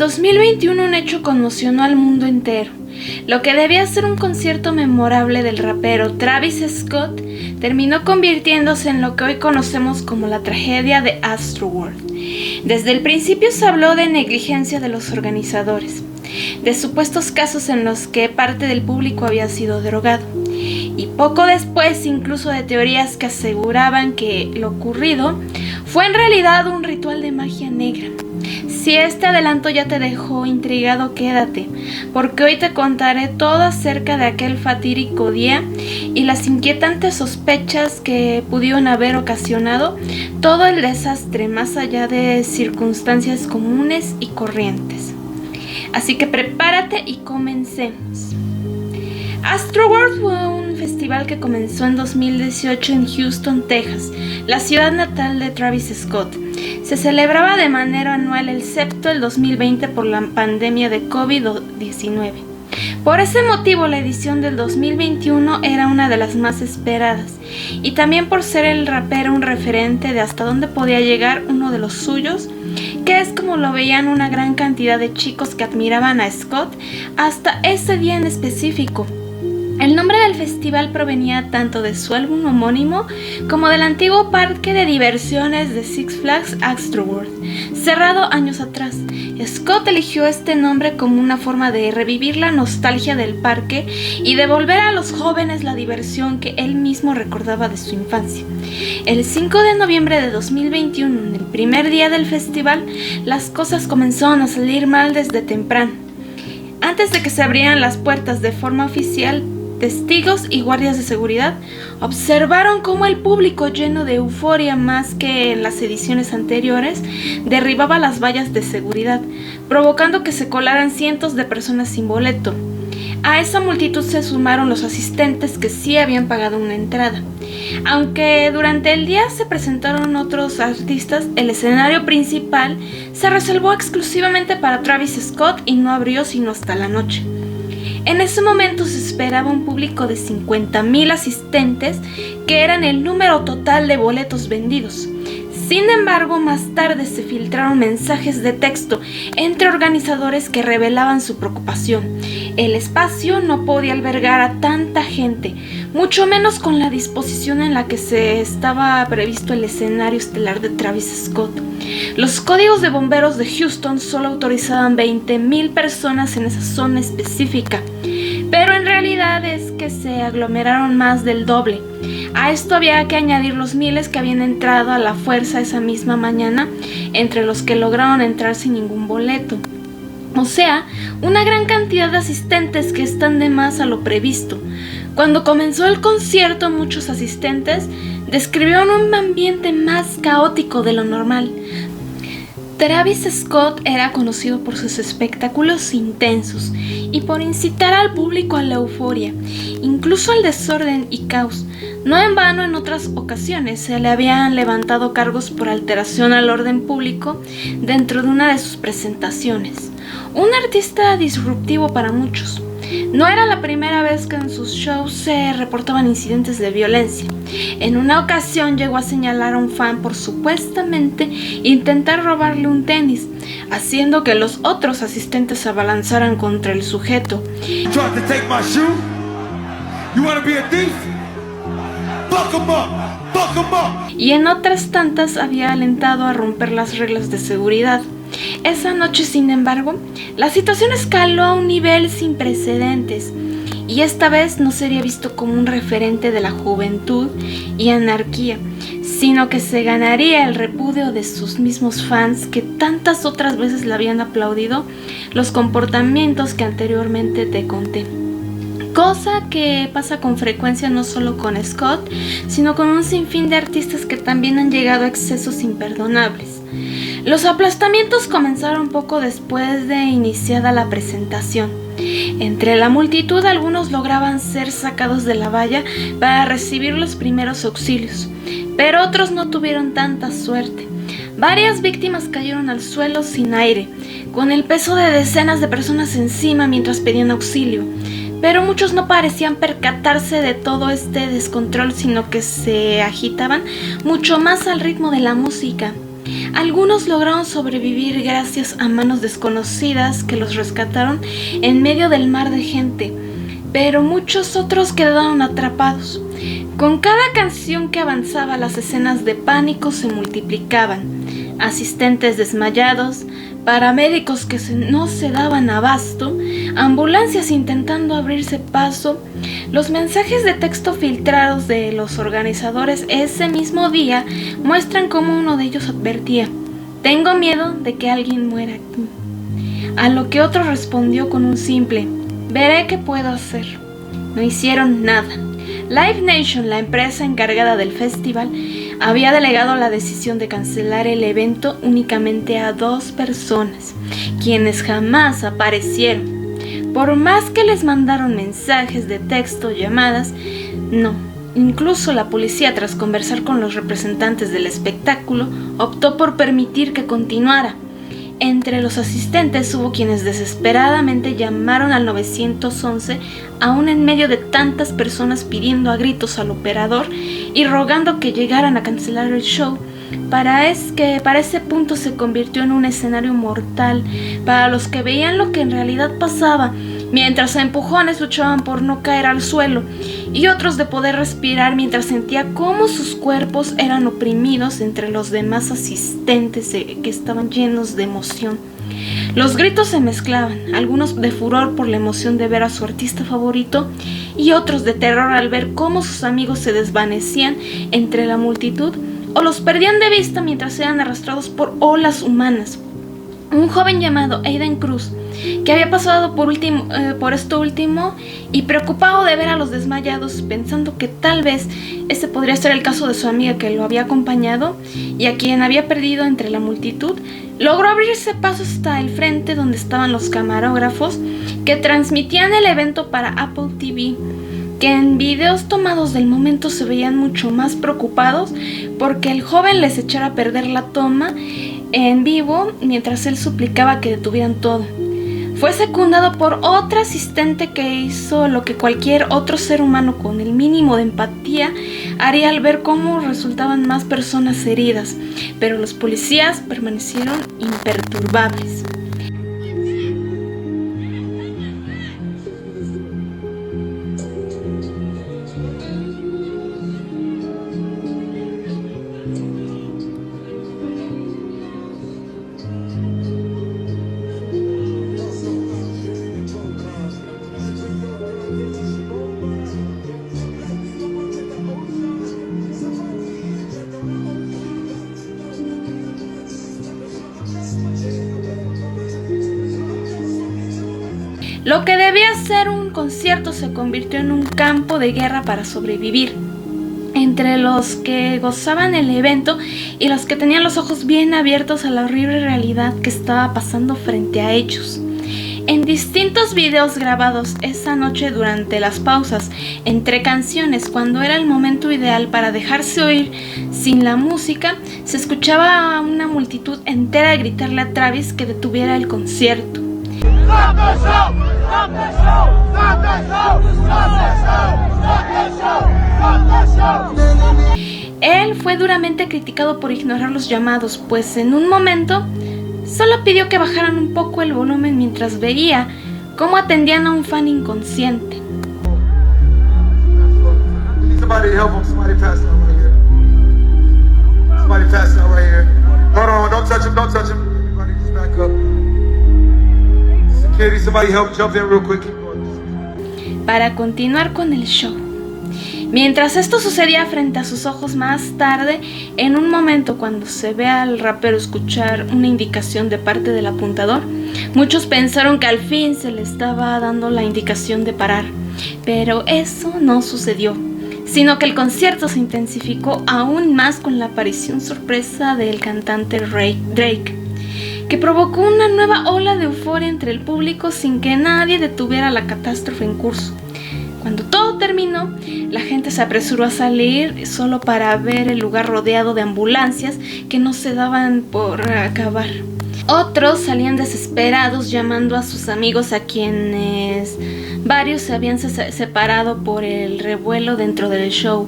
2021 un hecho conmocionó al mundo entero. Lo que debía ser un concierto memorable del rapero Travis Scott terminó convirtiéndose en lo que hoy conocemos como la tragedia de Astroworld. Desde el principio se habló de negligencia de los organizadores, de supuestos casos en los que parte del público había sido drogado, y poco después incluso de teorías que aseguraban que lo ocurrido fue en realidad un ritual de magia negra. Si este adelanto ya te dejó intrigado, quédate, porque hoy te contaré todo acerca de aquel fatídico día y las inquietantes sospechas que pudieron haber ocasionado todo el desastre más allá de circunstancias comunes y corrientes. Así que prepárate y comencemos. Astroworld fue un festival que comenzó en 2018 en Houston, Texas, la ciudad natal de Travis Scott. Se celebraba de manera anual, excepto el 2020 por la pandemia de COVID-19. Por ese motivo, la edición del 2021 era una de las más esperadas, y también por ser el rapero un referente de hasta dónde podía llegar uno de los suyos, que es como lo veían una gran cantidad de chicos que admiraban a Scott hasta ese día en específico. El nombre del festival provenía tanto de su álbum homónimo como del antiguo parque de diversiones de Six Flags Astroworld, cerrado años atrás. Scott eligió este nombre como una forma de revivir la nostalgia del parque y devolver a los jóvenes la diversión que él mismo recordaba de su infancia. El 5 de noviembre de 2021, en el primer día del festival, las cosas comenzaron a salir mal desde temprano. Antes de que se abrieran las puertas de forma oficial, testigos y guardias de seguridad observaron cómo el público, lleno de euforia más que en las ediciones anteriores, derribaba las vallas de seguridad, provocando que se colaran cientos de personas sin boleto. A esa multitud se sumaron los asistentes que sí habían pagado una entrada. Aunque durante el día se presentaron otros artistas, el escenario principal se reservó exclusivamente para Travis Scott y no abrió sino hasta la noche. En ese momento se esperaba un público de 50,000 asistentes, que eran el número total de boletos vendidos. Sin embargo, más tarde se filtraron mensajes de texto entre organizadores que revelaban su preocupación. El espacio no podía albergar a tanta gente, mucho menos con la disposición en la que se estaba previsto el escenario estelar de Travis Scott. Los códigos de bomberos de Houston solo autorizaban 20,000 personas en esa zona específica, pero en realidad es que se aglomeraron más del doble. A esto había que añadir los miles que habían entrado a la fuerza esa misma mañana, entre los que lograron entrar sin ningún boleto. O sea, una gran cantidad de asistentes que están de más a lo previsto. Cuando comenzó el concierto, muchos asistentes describieron un ambiente más caótico de lo normal. Travis Scott era conocido por sus espectáculos intensos y por incitar al público a la euforia, incluso al desorden y caos. No en vano, en otras ocasiones se le habían levantado cargos por alteración al orden público dentro de una de sus presentaciones. Un artista disruptivo para muchos. No era la primera vez que en sus shows se reportaban incidentes de violencia. En una ocasión llegó a señalar a un fan por supuestamente intentar robarle un tenis, haciendo que los otros asistentes se abalanzaran contra el sujeto. Y en otras tantas había alentado a romper las reglas de seguridad. Esa noche, sin embargo, la situación escaló a un nivel sin precedentes, y esta vez no sería visto como un referente de la juventud y anarquía, sino que se ganaría el repudio de sus mismos fans que tantas otras veces le habían aplaudido los comportamientos que anteriormente te conté. Cosa que pasa con frecuencia no solo con Scott, sino con un sinfín de artistas que también han llegado a excesos imperdonables. Los aplastamientos comenzaron poco después de iniciada la presentación. Entre la multitud, algunos lograban ser sacados de la valla para recibir los primeros auxilios, pero otros no tuvieron tanta suerte. Varias víctimas cayeron al suelo sin aire, con el peso de decenas de personas encima mientras pedían auxilio. Pero muchos no parecían percatarse de todo este descontrol, sino que se agitaban mucho más al ritmo de la música. Algunos lograron sobrevivir gracias a manos desconocidas que los rescataron en medio del mar de gente, pero muchos otros quedaron atrapados. Con cada canción que avanzaba, las escenas de pánico se multiplicaban. Asistentes desmayados, paramédicos que no se daban abasto, ambulancias intentando abrirse paso. Los mensajes de texto filtrados de los organizadores ese mismo día muestran cómo uno de ellos advertía: "Tengo miedo de que alguien muera aquí". A lo que otro respondió con un simple: "Veré qué puedo hacer". No hicieron nada. Live Nation, la empresa encargada del festival, había delegado la decisión de cancelar el evento únicamente a 2 personas, quienes jamás aparecieron. Por más que les mandaron mensajes de texto, llamadas, no. Incluso la policía, tras conversar con los representantes del espectáculo, optó por permitir que continuara. Entre los asistentes hubo quienes desesperadamente llamaron al 911, aún en medio de tantas personas pidiendo a gritos al operador y rogando que llegaran a cancelar el show. Para ese punto se convirtió en un escenario mortal para los que veían lo que en realidad pasaba, mientras a empujones luchaban por no caer al suelo, y otros de poder respirar mientras sentía cómo sus cuerpos eran oprimidos entre los demás asistentes que estaban llenos de emoción. Los gritos se mezclaban, algunos de furor por la emoción de ver a su artista favorito y otros de terror al ver cómo sus amigos se desvanecían entre la multitud o los perdían de vista mientras eran arrastrados por olas humanas. Un joven llamado Aiden Cruz, que había pasado por esto último y preocupado de ver a los desmayados, pensando que tal vez ese podría ser el caso de su amiga que lo había acompañado y a quien había perdido entre la multitud, logró abrirse paso hasta el frente donde estaban los camarógrafos que transmitían el evento para Apple TV, que en videos tomados del momento se veían mucho más preocupados porque el joven les echara a perder la toma en vivo mientras él suplicaba que detuvieran todo. Fue secundado por otra asistente que hizo lo que cualquier otro ser humano con el mínimo de empatía haría al ver cómo resultaban más personas heridas, pero los policías permanecieron imperturbables. Lo que debía ser un concierto se convirtió en un campo de guerra para sobrevivir. Entre los que gozaban el evento y los que tenían los ojos bien abiertos a la horrible realidad que estaba pasando frente a ellos. En distintos videos grabados esa noche durante las pausas entre canciones, cuando era el momento ideal para dejarse oír sin la música, se escuchaba a una multitud entera gritarle a Travis que detuviera el concierto. Stop the show! Stop the show! Stop the show! Stop the show! Stop the show! Él fue duramente criticado por ignorar los llamados, pues en un momento solo pidió que bajaran un poco el volumen mientras veía cómo atendían a un fan inconsciente. Somebody help him. Somebody pass out right here. Somebody pass out right here. Hold on, don't touch him, don't touch him. Everybody just back up. Security, somebody help jump in real quick. Para continuar con el show. Mientras esto sucedía frente a sus ojos más tarde, en un momento cuando se ve al rapero escuchar una indicación de parte del apuntador, muchos pensaron que al fin se le estaba dando la indicación de parar, pero eso no sucedió, sino que el concierto se intensificó aún más con la aparición sorpresa del cantante Drake, que provocó una nueva ola de euforia entre el público sin que nadie detuviera la catástrofe en curso. Cuando todo terminó, la gente se apresuró a salir solo para ver el lugar rodeado de ambulancias que no se daban por acabar. Otros salían desesperados llamando a sus amigos, a quienes varios se habían separado por el revuelo dentro del show.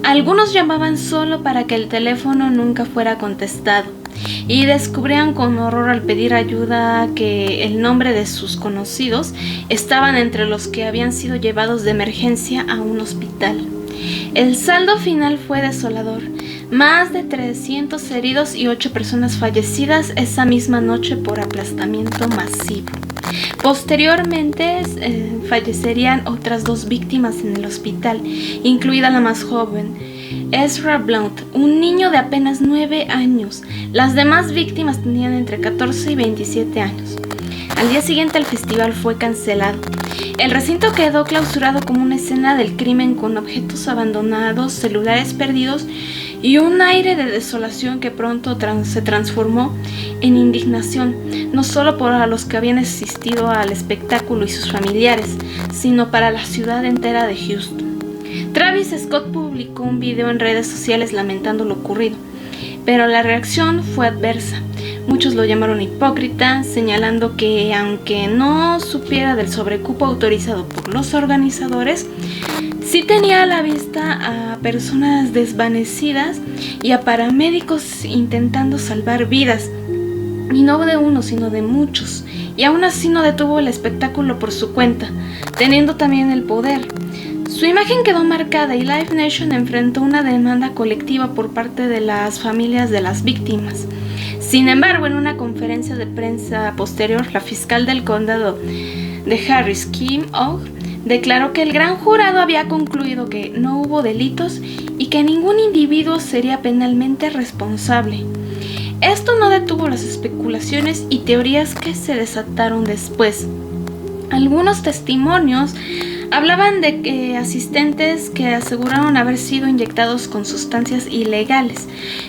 Algunos llamaban solo para que el teléfono nunca fuera contestado. y descubrían con horror al pedir ayuda que el nombre de sus conocidos estaban entre los que habían sido llevados de emergencia a un hospital. El saldo final fue desolador. Más de 300 heridos y 8 personas fallecidas esa misma noche por aplastamiento masivo. Posteriormente fallecerían otras 2 víctimas en el hospital, incluida la más joven, Ezra Blount, un niño de apenas 9 años. Las demás víctimas tenían entre 14 y 27 años. Al día siguiente el festival fue cancelado. El recinto quedó clausurado como una escena del crimen, con objetos abandonados, celulares perdidos y un aire de desolación que pronto se transformó en indignación, no solo para los que habían asistido al espectáculo y sus familiares, sino para la ciudad entera de Houston. Travis Scott publicó un video en redes sociales lamentando lo ocurrido, pero la reacción fue adversa. Muchos lo llamaron hipócrita, señalando que aunque no supiera del sobrecupo autorizado por los organizadores, sí tenía a la vista a personas desvanecidas y a paramédicos intentando salvar vidas, y no de uno sino de muchos, y aún así no detuvo el espectáculo por su cuenta, teniendo también el poder. Su imagen quedó marcada y Live Nation enfrentó una demanda colectiva por parte de las familias de las víctimas. Sin embargo, en una conferencia de prensa posterior, la fiscal del condado de Harris, Kim Og, declaró que el gran jurado había concluido que no hubo delitos y que ningún individuo sería penalmente responsable. Esto no detuvo las especulaciones y teorías que se desataron después. Algunos testimonios hablaban de asistentes que aseguraron haber sido inyectados con sustancias ilegales,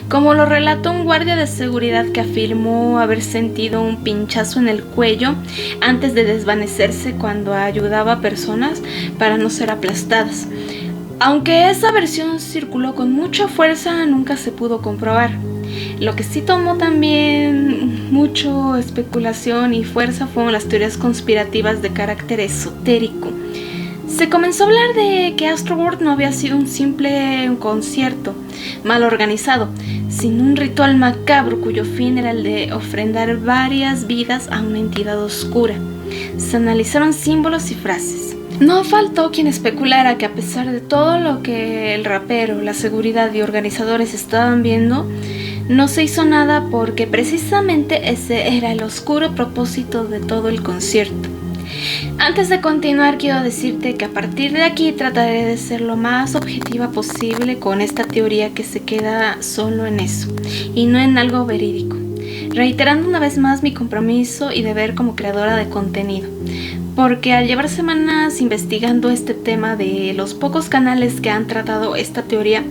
como lo relató un guardia de seguridad que afirmó haber sentido un pinchazo en el cuello antes de desvanecerse cuando ayudaba a personas para no ser aplastadas. Aunque esa versión circuló con mucha fuerza, nunca se pudo comprobar. Lo que sí tomó también mucho especulación y fuerza fueron las teorías conspirativas de carácter esotérico. Se comenzó a hablar de que Astroworld no había sido un simple concierto mal organizado, sino un ritual macabro cuyo fin era el de ofrendar varias vidas a una entidad oscura. Se analizaron símbolos y frases. No faltó quien especulara que a pesar de todo lo que el rapero, la seguridad y organizadores estaban viendo, no se hizo nada porque precisamente ese era el oscuro propósito de todo el concierto. Antes de continuar, quiero decirte que a partir de aquí trataré de ser lo más objetiva posible con esta teoría que se queda solo en eso y no en algo verídico, reiterando una vez más mi compromiso y deber como creadora de contenido, porque al llevar semanas investigando este tema de los pocos canales que han tratado esta teoría,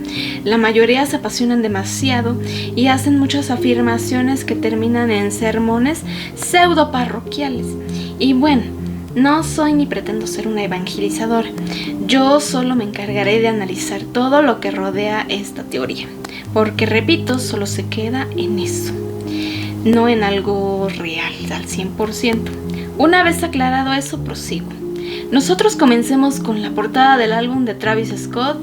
la mayoría se apasionan demasiado y hacen muchas afirmaciones que terminan en sermones pseudo parroquiales. Y bueno, no soy ni pretendo ser una evangelizadora, yo solo me encargaré de analizar todo lo que rodea esta teoría, porque repito, solo se queda en eso, no en algo real al 100%. Una vez aclarado eso, prosigo. Nosotros comencemos con la portada del álbum de Travis Scott,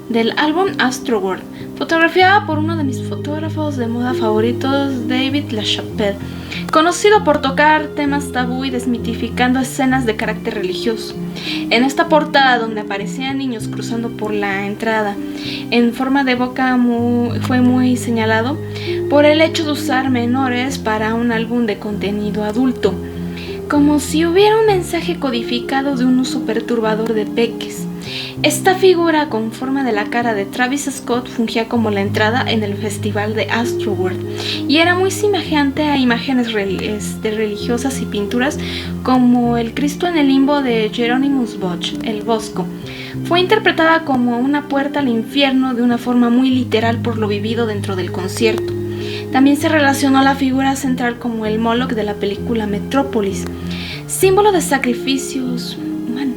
del álbum Astroworld, fotografiada por uno de mis fotógrafos de moda favoritos, David LaChapelle, conocido por tocar temas tabú y desmitificando escenas de carácter religioso. En esta portada, donde aparecían niños cruzando por la entrada en forma de boca, fue muy señalado por el hecho de usar menores para un álbum de contenido adulto, como si hubiera un mensaje codificado de un uso perturbador de peques. Esta figura con forma de la cara de Travis Scott fungía como la entrada en el festival de Astroworld y era muy semejante a imágenes religiosas y pinturas como el Cristo en el limbo de Hieronymus Bosch, el Bosco. Fue interpretada como una puerta al infierno de una forma muy literal por lo vivido dentro del concierto. También se relacionó la figura central como el Moloch de la película Metrópolis, símbolo de sacrificios humanos.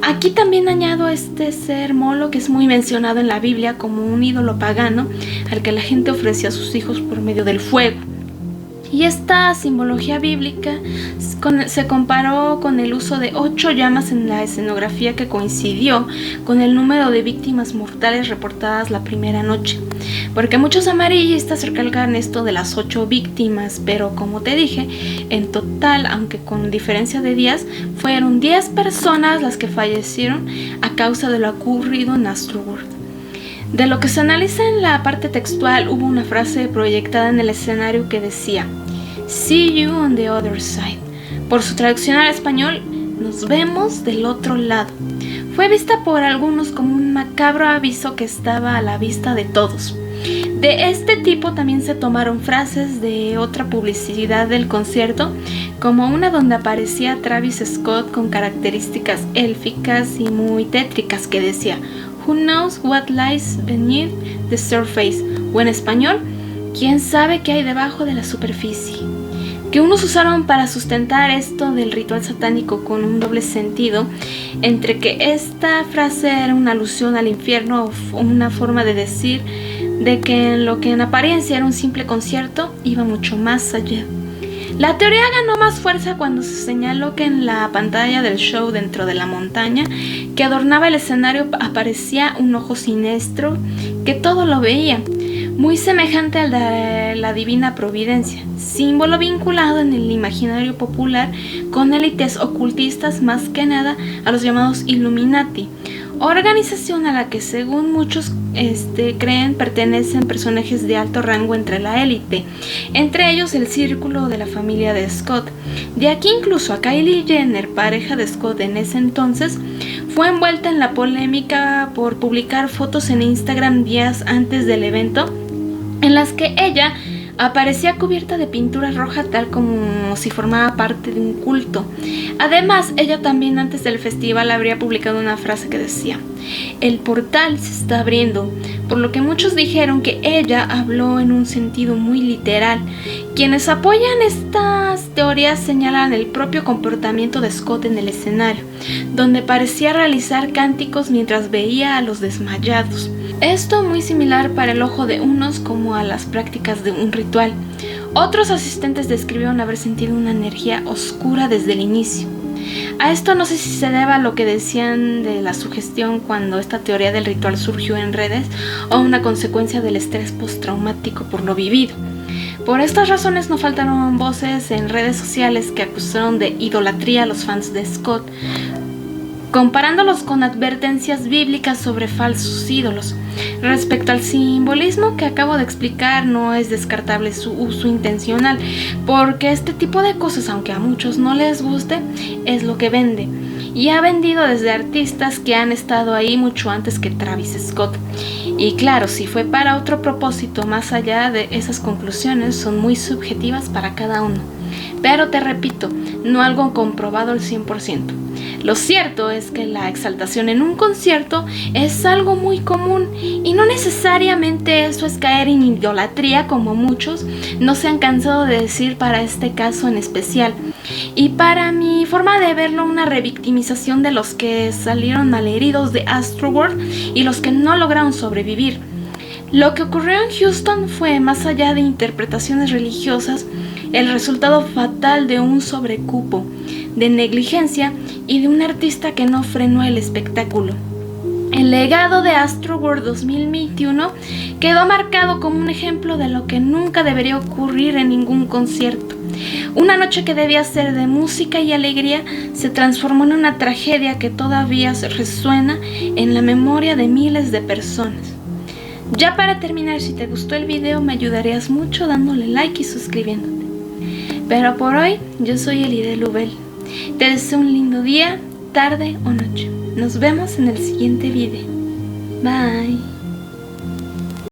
Aquí también añado este ser Moloch, que es muy mencionado en la Biblia como un ídolo pagano al que la gente ofrecía a sus hijos por medio del fuego. Y esta simbología bíblica se comparó con el uso de 8 llamas en la escenografía, que coincidió con el número de víctimas mortales reportadas la primera noche. Porque muchos amarillistas recalcan esto de las 8 víctimas, pero como te dije, en total, aunque con diferencia de días, fueron 10 personas las que fallecieron a causa de lo ocurrido en Astroworld. De lo que se analiza en la parte textual, hubo una frase proyectada en el escenario que decía "See you on the other side". Por su traducción al español, "Nos vemos del otro lado". Fue vista por algunos como un macabro aviso que estaba a la vista de todos. De este tipo también se tomaron frases de otra publicidad del concierto, como una donde aparecía Travis Scott con características élficas y muy tétricas que decía "Who knows what lies beneath the surface", o en español, "¿Quién sabe qué hay debajo de la superficie?". Que unos usaron para sustentar esto del ritual satánico con un doble sentido, entre que esta frase era una alusión al infierno o una forma de decir de que lo que en apariencia era un simple concierto iba mucho más allá. La teoría ganó más fuerza cuando se señaló que en la pantalla del show dentro de la montaña que adornaba el escenario aparecía un ojo siniestro que todo lo veía, muy semejante al de la divina providencia, símbolo vinculado en el imaginario popular con élites ocultistas, más que nada a los llamados Illuminati, organización a la que según muchos creen pertenecen personajes de alto rango entre la élite, entre ellos el círculo de la familia de Scott. De aquí incluso a Kylie Jenner, pareja de Scott en ese entonces, fue envuelta en la polémica por publicar fotos en Instagram días antes del evento en las que ella aparecía cubierta de pintura roja, tal como si formaba parte de un culto. Además, ella también antes del festival habría publicado una frase que decía: "El portal se está abriendo", por lo que muchos dijeron que ella habló en un sentido muy literal. Quienes apoyan estas teorías señalan el propio comportamiento de Scott en el escenario, donde parecía realizar cánticos mientras veía a los desmayados. Esto muy similar para el ojo de unos como a las prácticas de un ritual. Otros asistentes describieron haber sentido una energía oscura desde el inicio. A esto no sé si se deba a lo que decían de la sugestión cuando esta teoría del ritual surgió en redes, o una consecuencia del estrés postraumático por lo vivido. Por estas razones no faltaron voces en redes sociales que acusaron de idolatría a los fans de Scott, comparándolos con advertencias bíblicas sobre falsos ídolos. Respecto al simbolismo que acabo de explicar, no es descartable su uso intencional, porque este tipo de cosas, aunque a muchos no les guste, es lo que vende. Y ha vendido desde artistas que han estado ahí mucho antes que Travis Scott. Y claro, si fue para otro propósito más allá de esas conclusiones, son muy subjetivas para cada uno. Pero te repito, no algo comprobado al 100%. Lo cierto es que la exaltación en un concierto es algo muy común y no necesariamente eso es caer en idolatría, como muchos no se han cansado de decir para este caso en especial. Y para mi forma de verlo, una revictimización de los que salieron malheridos de Astroworld y los que no lograron sobrevivir. Lo que ocurrió en Houston fue, más allá de interpretaciones religiosas, el resultado fatal de un sobrecupo, de negligencia y de un artista que no frenó el espectáculo. El legado de Astroworld 2021 quedó marcado como un ejemplo de lo que nunca debería ocurrir en ningún concierto. Una noche que debía ser de música y alegría se transformó en una tragedia que todavía resuena en la memoria de miles de personas. Ya para terminar, si te gustó el video me ayudarías mucho dándole like y suscribiéndote. Pero por hoy, yo soy Elide Lubel. Te deseo un lindo día, tarde o noche. Nos vemos en el siguiente video. Bye.